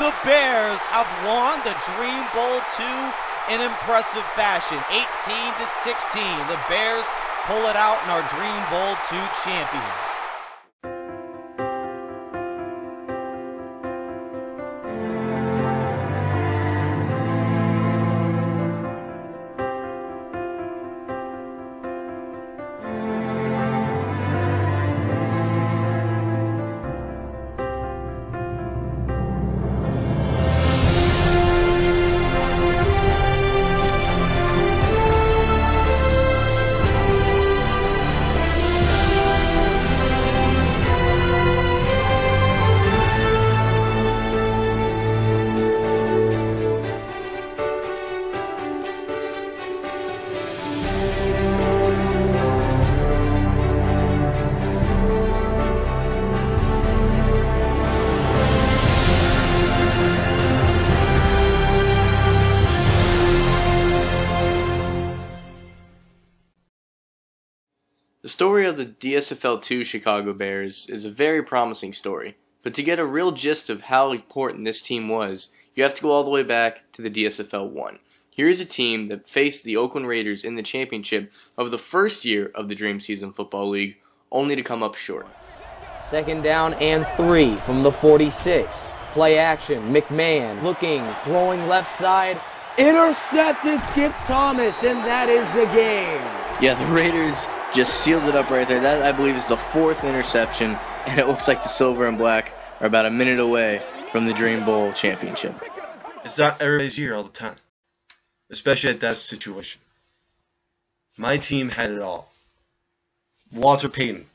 The Bears have won the Dream Bowl 2 in impressive fashion, 18-16. The Bears pull it out and are Dream Bowl 2 champions. The story of the DSFL 2 Chicago Bears is a very promising story, but to get a real gist of how important this team was, you have to go all the way back to the DSFL 1. Here is a team that faced the Oakland Raiders in the championship of the first year of the Dream Season Football League, only to come up short. 2nd down and 3 from the 46. Play action, McMahon looking, throwing left side, intercepted Skip Thomas, and that is the game. Yeah, the Raiders just sealed it up right there. That, I believe, is the 4th interception, and it looks like the Silver and Black are about a minute away from the Dream Bowl championship. It's not everybody's year all the time, especially at that situation. My team had it all. Walter Payton,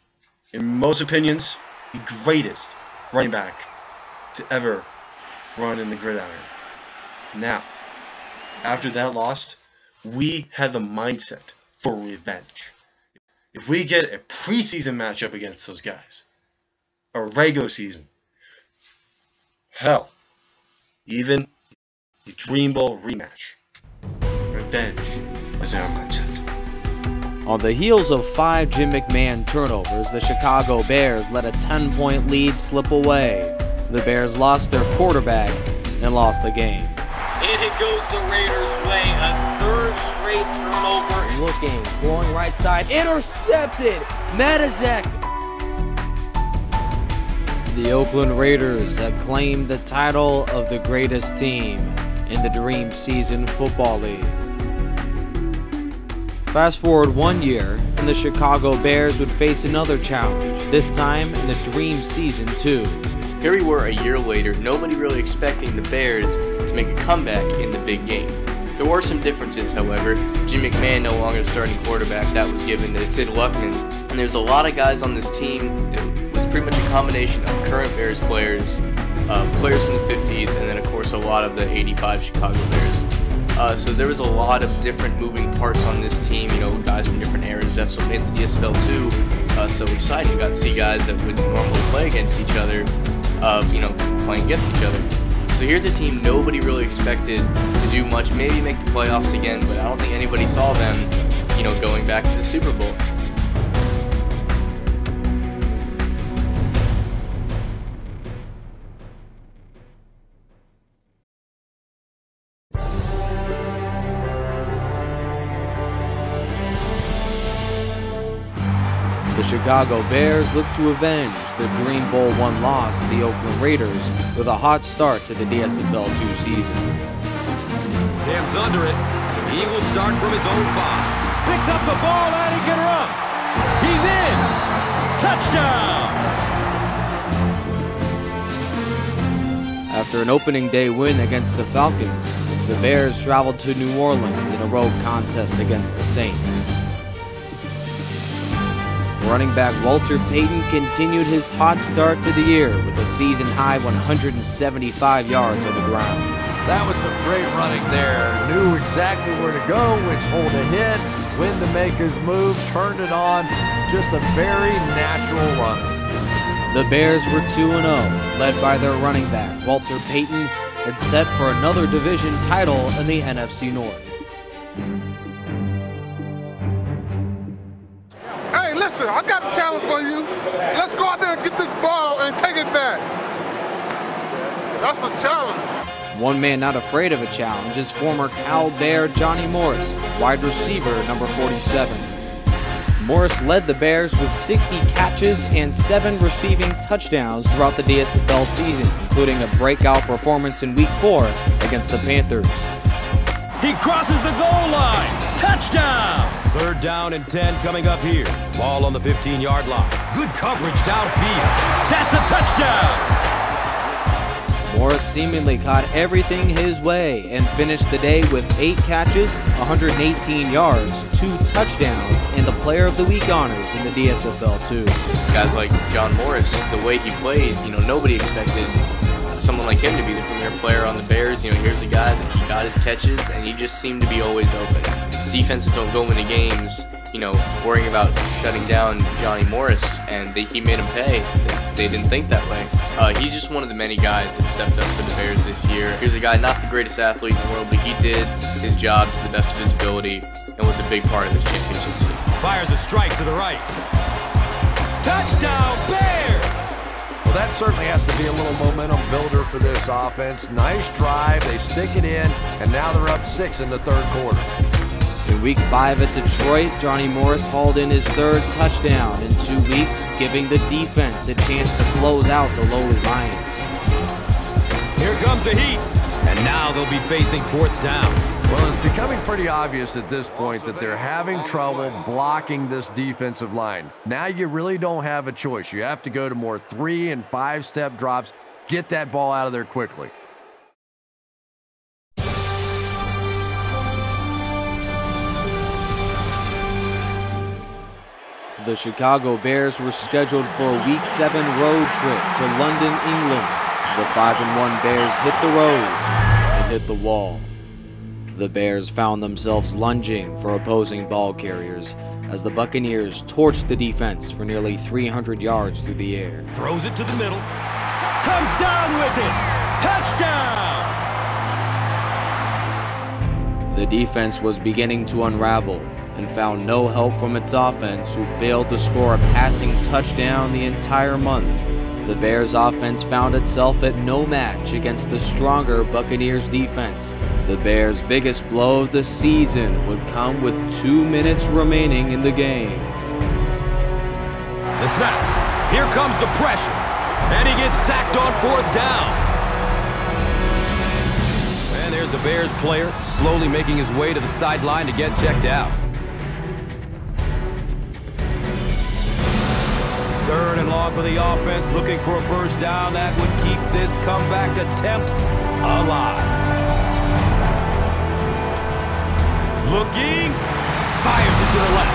in most opinions, the greatest running back to ever run in the gridiron. Now, after that loss, we had the mindset for revenge. If we get a preseason matchup against those guys, a regular season, hell, even a Dream Bowl rematch, revenge is our mindset. On the heels of 5 Jim McMahon turnovers, the Chicago Bears let a 10-point lead slip away. The Bears lost their quarterback and lost the game. And it goes the Raiders' way, a 3rd straight turnover. Looking, throwing right side, intercepted, Matizek. The Oakland Raiders had claimed the title of the greatest team in the Dream Season Football League. Fast forward 1 year, and the Chicago Bears would face another challenge, this time in the Dream Season 2. Here we were a year later, nobody really expecting the Bears to make a comeback in the big game. There were some differences, however. Jim McMahon no longer the starting quarterback, that was given to Sid Luckman. And there's a lot of guys on this team that was pretty much a combination of current Bears players, players from the 50s, and then of course a lot of the 85 Chicago Bears. So there was a lot of different moving parts on this team, you know, guys from different eras. That's what made the DSFL 2 so exciting. You got to see guys that would normally play against each other, you know, playing against each other. So here's a team nobody really expected to do much, maybe make the playoffs again, but I don't think anybody saw them, you know, going back to the Super Bowl. The Chicago Bears look to avenge the Dream Bowl 1 loss to the Oakland Raiders with a hot start to the DSFL 2 season. Dam's under it. The Eagles start from his own 5. Picks up the ball and he can run. He's in. Touchdown. After an opening day win against the Falcons, the Bears traveled to New Orleans in a road contest against the Saints. Running back Walter Payton continued his hot start to the year with a season-high 175 yards on the ground. That was some great running there. Knew exactly where to go, which hole to hit, when to make his move, turned it on. Just a very natural runner. The Bears were 2-0, led by their running back, Walter Payton, and set for another division title in the NFC North. Listen, I got a challenge for you. Let's go out there and get this ball and take it back. That's a challenge. One man not afraid of a challenge is former Cal Bear Johnny Morris, wide receiver number 47. Morris led the Bears with 60 catches and 7 receiving touchdowns throughout the DSFL season, including a breakout performance in Week 4 against the Panthers. He crosses the goal line. Touchdown! 3rd down and 10 coming up here. Ball on the 15-yard line. Good coverage downfield. That's a touchdown! Morris seemingly caught everything his way and finished the day with 8 catches, 118 yards, 2 touchdowns, and the Player of the Week honors in the DSFL too. Guys like John Morris, the way he played, nobody expected someone like him to be the premier player on the Bears. Here's a guy that he got his catches, and he just seemed to be always open. Defenses don't go into games, worrying about shutting down Johnny Morris, and he made him pay. They didn't think that way. He's just one of the many guys that stepped up for the Bears this year. Here's a guy, not the greatest athlete in the world, but he did his job to the best of his ability and was a big part of this championship team. Fires a strike to the right. Touchdown, Bears! Well, that certainly has to be a little momentum builder for this offense. Nice drive, they stick it in, and now they're up 6 in the 3rd quarter. In Week 5 at Detroit, Johnny Morris hauled in his 3rd touchdown in 2 weeks, giving the defense a chance to close out the lowly Lions. Here comes the heat, and now they'll be facing 4th down. Well, it's becoming pretty obvious at this point that they're having trouble blocking this defensive line. Now you really don't have a choice. You have to go to more 3- and 5-step drops, get that ball out of there quickly. The Chicago Bears were scheduled for a Week 7 road trip to London, England. The 5-1 Bears hit the road and hit the wall. The Bears found themselves lunging for opposing ball carriers as the Buccaneers torched the defense for nearly 300 yards through the air. Throws it to the middle. Comes down with it. Touchdown! The defense was beginning to unravel and found no help from its offense, who failed to score a passing touchdown the entire month. The Bears' offense found itself at no match against the stronger Buccaneers defense. The Bears' biggest blow of the season would come with 2 minutes remaining in the game. The snap. Here comes the pressure. And he gets sacked on 4th down. And there's a Bears player slowly making his way to the sideline to get checked out. 3rd and long for the offense, looking for a 1st down. That would keep this comeback attempt alive. Looking, fires it to the left.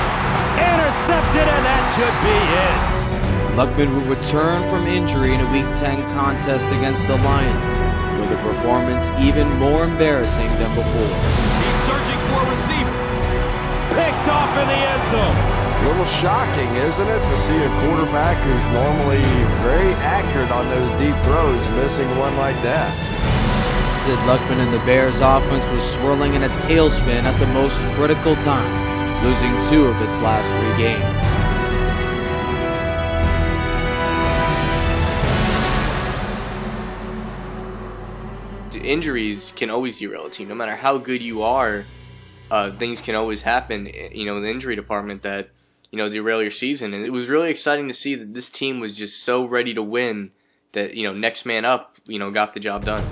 Intercepted, and that should be it. Luckman would return from injury in a Week 10 contest against the Lions, with a performance even more embarrassing than before. He's searching for a receiver. Picked off in the end zone. A little shocking, isn't it, to see a quarterback who's normally very accurate on those deep throws missing one like that. Sid Luckman and the Bears' offense was swirling in a tailspin at the most critical time, losing 2 of its last 3 games. Injuries can always derail a team. No matter how good you are, things can always happen, in the injury department that, derail your season. And it was really exciting to see that this team was just so ready to win that, next man up, got the job done.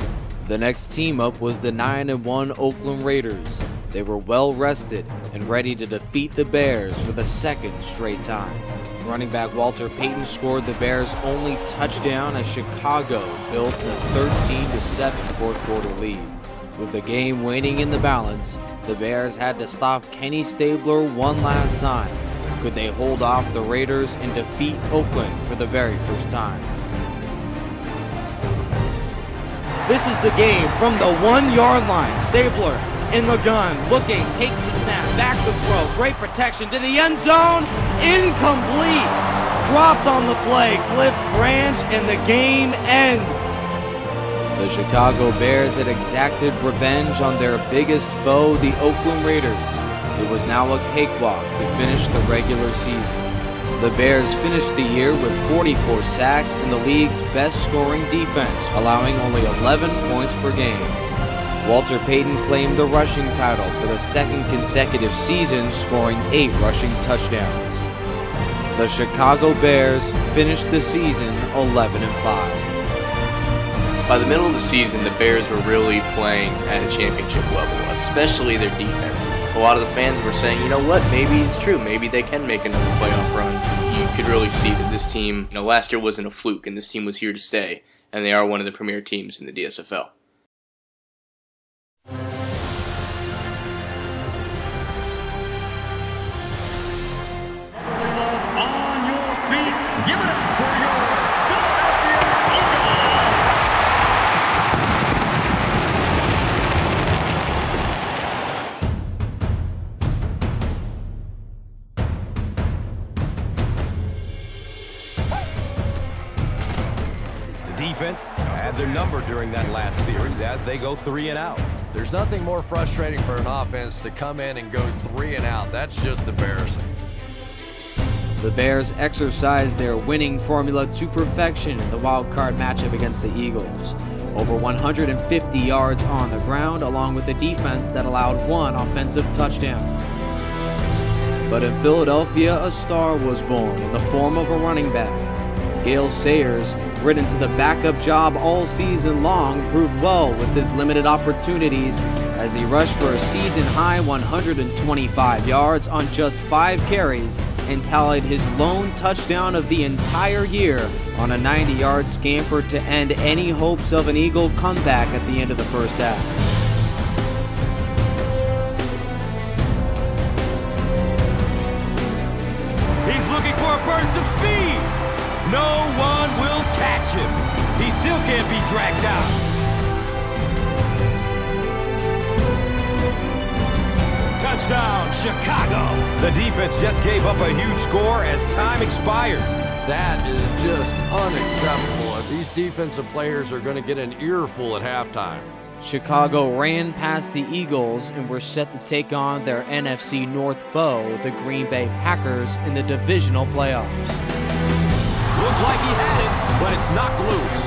The next team up was the 9-1 Oakland Raiders. They were well rested and ready to defeat the Bears for the 2nd straight time. Running back Walter Payton scored the Bears' only touchdown as Chicago built a 13-7 4th quarter lead. With the game waning in the balance, the Bears had to stop Kenny Stabler one last time. Could they hold off the Raiders and defeat Oakland for the very first time? This is the game from the 1-yard line. Stabler in the gun, looking, takes the snap, back to throw, great protection to the end zone, incomplete. Dropped on the play, Cliff Branch, and the game ends. The Chicago Bears had exacted revenge on their biggest foe, the Oakland Raiders. It was now a cakewalk to finish the regular season. The Bears finished the year with 44 sacks and the league's best scoring defense, allowing only 11 points per game. Walter Payton claimed the rushing title for the second consecutive season, scoring 8 rushing touchdowns. The Chicago Bears finished the season 11-5. By the middle of the season, the Bears were really playing at a championship level, especially their defense. A lot of the fans were saying, you know what, maybe it's true, maybe they can make another playoff run. You could really see that this team, last year wasn't a fluke, and this team was here to stay, and they are one of the premier teams in the DSFL. On your feet, give it up for your Philadelphia Eagles! The defense had their number during that last series as they go 3 and out. There's nothing more frustrating for an offense to come in and go 3 and out. That's just embarrassing. The Bears exercised their winning formula to perfection in the wild card matchup against the Eagles. Over 150 yards on the ground, along with a defense that allowed 1 offensive touchdown. But in Philadelphia, a star was born in the form of a running back. Gale Sayers, ridden to the backup job all season long, proved well with his limited opportunities as he rushed for a season-high 125 yards on just 5 carries and tallied his lone touchdown of the entire year on a 90-yard scamper to end any hopes of an Eagle comeback at the end of the first half. He's looking for a burst of speed. No one will catch him. He still can't be dragged out. Touchdown, Chicago. The defense just gave up a huge score as time expires. That is just unacceptable, as these defensive players are going to get an earful at halftime. Chicago ran past the Eagles and were set to take on their NFC North foe, the Green Bay Packers, in the divisional playoffs. Looked like he had it, but it's knocked loose.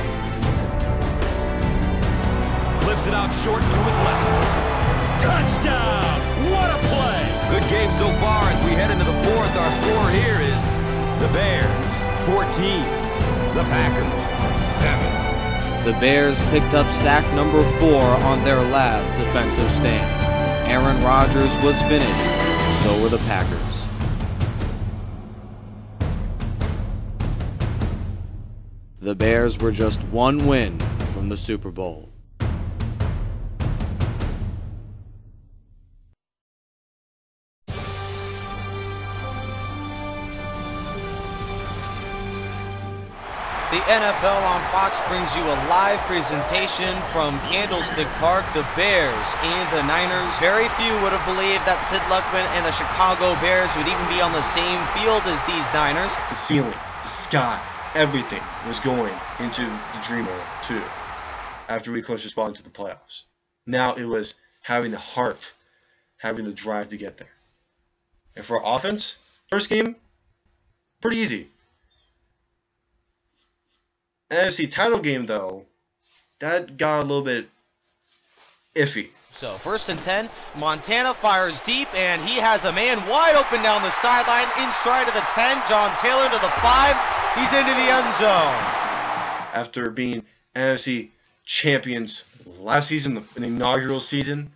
Flips it out short to his left. Touchdown! What a play! Good game so far as we head into the 4th. Our score here is the Bears 14, the Packers 7. The Bears picked up sack number 4 on their last defensive stand. Aaron Rodgers was finished, so were the Packers. The Bears were just 1 win from the Super Bowl. The NFL on Fox brings you a live presentation from Candlestick Park. The Bears and the Niners. Very few would have believed that Sid Luckman and the Chicago Bears would even be on the same field as these Niners. The ceiling, the sky, everything was going into the dream world too after we clinched a spot into the playoffs. Now it was having the heart, having the drive to get there. And for offense, first game, pretty easy. NFC title game, though, that got a little bit iffy. So 1st and 10, Montana fires deep, and he has a man wide open down the sideline, in stride of the 10, John Taylor to the 5, he's into the end zone. After being NFC champions last season, the inaugural season,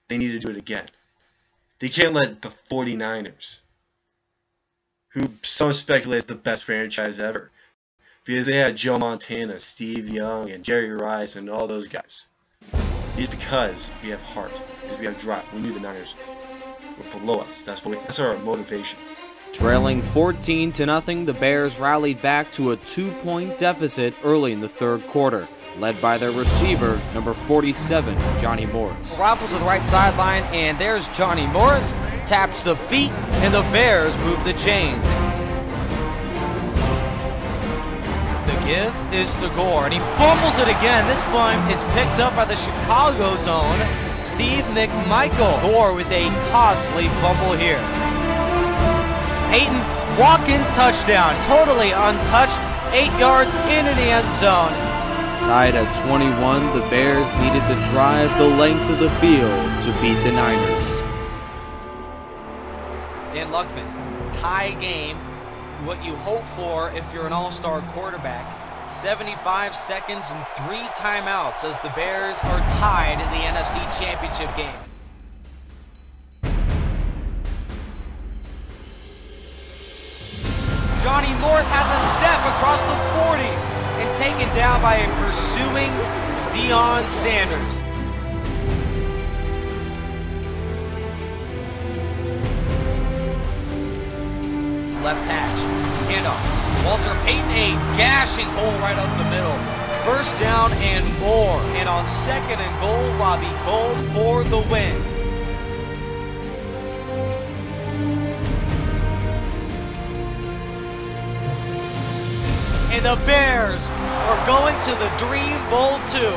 they need to do it again. They can't let the 49ers, who some speculate is the best franchise ever, because they had Joe Montana, Steve Young, and Jerry Rice, and all those guys. It's because we have heart, because we have drive. We knew the Niners were below us. That's our motivation. Trailing 14-0, the Bears rallied back to a 2-point deficit early in the 3rd quarter, led by their receiver, number 47, Johnny Morris. Rifles to the right sideline, and there's Johnny Morris, taps the feet, and the Bears move the chains. Give is to Gore, and he fumbles it again. This one, it's picked up by the Chicago zone, Steve McMichael. Gore with a costly fumble here. Payton Walk-in touchdown, totally untouched, 8 yards into the end zone. Tied at 21, the Bears needed to drive the length of the field to beat the Niners. And Luckman, tie game, what you hope for if you're an all-star quarterback. 75 seconds and 3 timeouts as the Bears are tied in the NFC Championship game. Johnny Morris has a step across the 40 and taken down by a pursuing Deion Sanders. Left hash, handoff. Walter Payton, a gashing hole right up the middle. First down and more. And on 2nd and goal, Robbie Gould for the win. And the Bears are going to the Dream Bowl 2.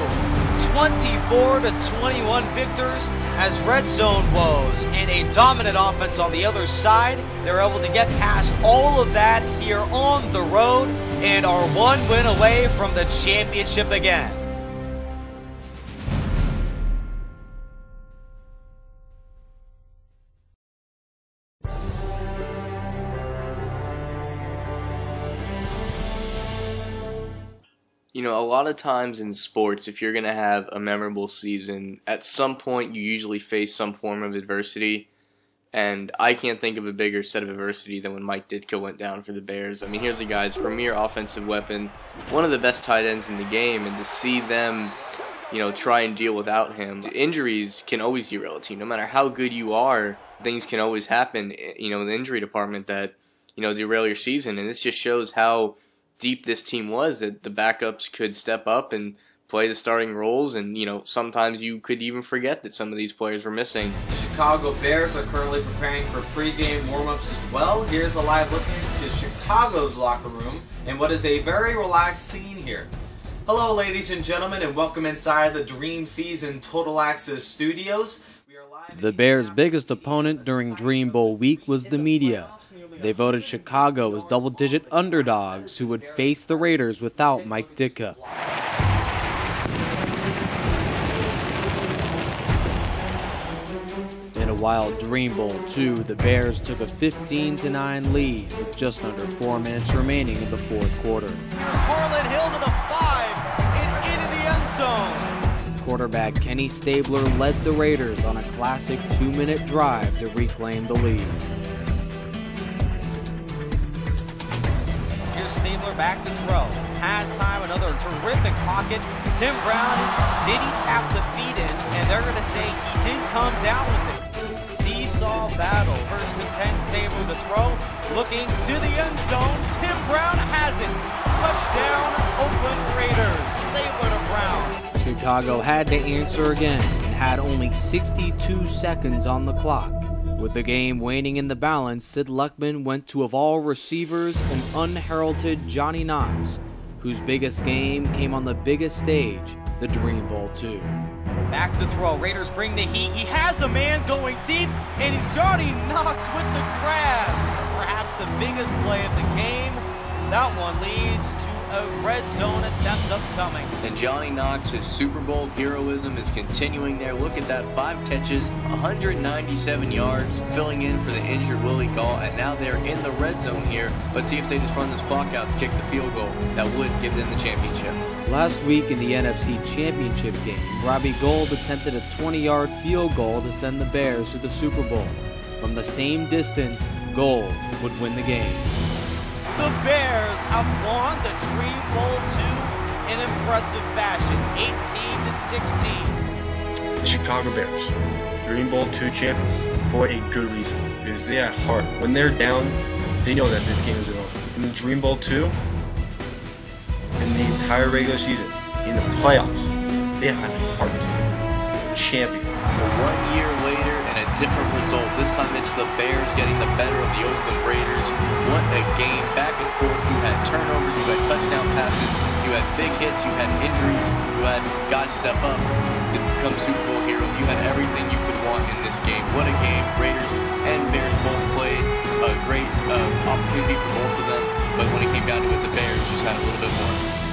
24-21 victors as red zone woes and a dominant offense on the other side. They're able to get past all of that here on the road and are 1 win away from the championship again. You know, a lot of times in sports, if you're going to have a memorable season, at some point you usually face some form of adversity. And I can't think of a bigger set of adversity than when Mike Ditka went down for the Bears. I mean, here's a guy's premier offensive weapon, one of the best tight ends in the game, and to see them, you know, try and deal without him. Injuries can always derail a team. No matter how good you are, things can always happen, you know, in the injury department that, you know, derail your season. And this just shows how deep this team was, that the backups could step up and play the starting roles, and you know, sometimes you could even forget that some of these players were missing. The Chicago Bears are currently preparing for pregame warm-ups as well. Here's a live look into Chicago's locker room and what is a very relaxed scene here. Hello ladies and gentlemen, and welcome inside the Dream Season Total Access Studios. The Bears' biggest opponent during Dream Bowl week was the media. They voted Chicago as double-digit underdogs who would face the Raiders without Mike Ditka. In a wild Dream Bowl 2, the Bears took a 15-9 lead with just under 4 minutes remaining in the fourth quarter. Here's Harlan Hill to the 5 and into the end zone. Quarterback Kenny Stabler led the Raiders on a classic 2-minute drive to reclaim the lead. Here's Stabler back to throw. Has time, another terrific pocket. Tim Brown, did he tap the feet in? And they're going to say he did come down with it. Seesaw battle. 1st and 10, Stabler to throw. Looking to the end zone. Tim Brown has it. Touchdown, Oakland Raiders. Stabler to Brown. Chicago had to answer again and had only 62 seconds on the clock. With the game waning in the balance, Sid Luckman went to, of all receivers, an unheralded Johnny Knox, whose biggest game came on the biggest stage, the Dream Bowl 2. Back to throw. Raiders bring the heat. He has a man going deep, and Johnny Knox with the grab. Perhaps the biggest play of the game. That one leads to a red zone attempt upcoming. And Johnny Knox's Super Bowl heroism is continuing there. Look at that, 5 catches, 197 yards, filling in for the injured Willie Gault, and now they're in the red zone here. Let's see if they just run this clock out to kick the field goal. That would give them the championship. Last week in the NFC Championship game, Robbie Gould attempted a 20-yard field goal to send the Bears to the Super Bowl. From the same distance, Gould would win the game. The Bears have won the Dream Bowl 2 in impressive fashion, 18-16. The Chicago Bears, Dream Bowl 2 champions, for a good reason. Because they at heart, when they're down, they know that this game is over. In the Dream Bowl 2, in the entire regular season, in the playoffs, they had heart. Champion. But 1 year later and a different result. This time it's the Bears getting the better of the Oakland Raiders. What a game, back and forth. You had turnovers, you had touchdown passes, you had big hits, you had injuries, you had guys step up. to become Super Bowl heroes. You had everything you could want in this game. What a game. Raiders and Bears both played. A great opportunity for both of them, but when it came down to it, the Bears just had a little bit more.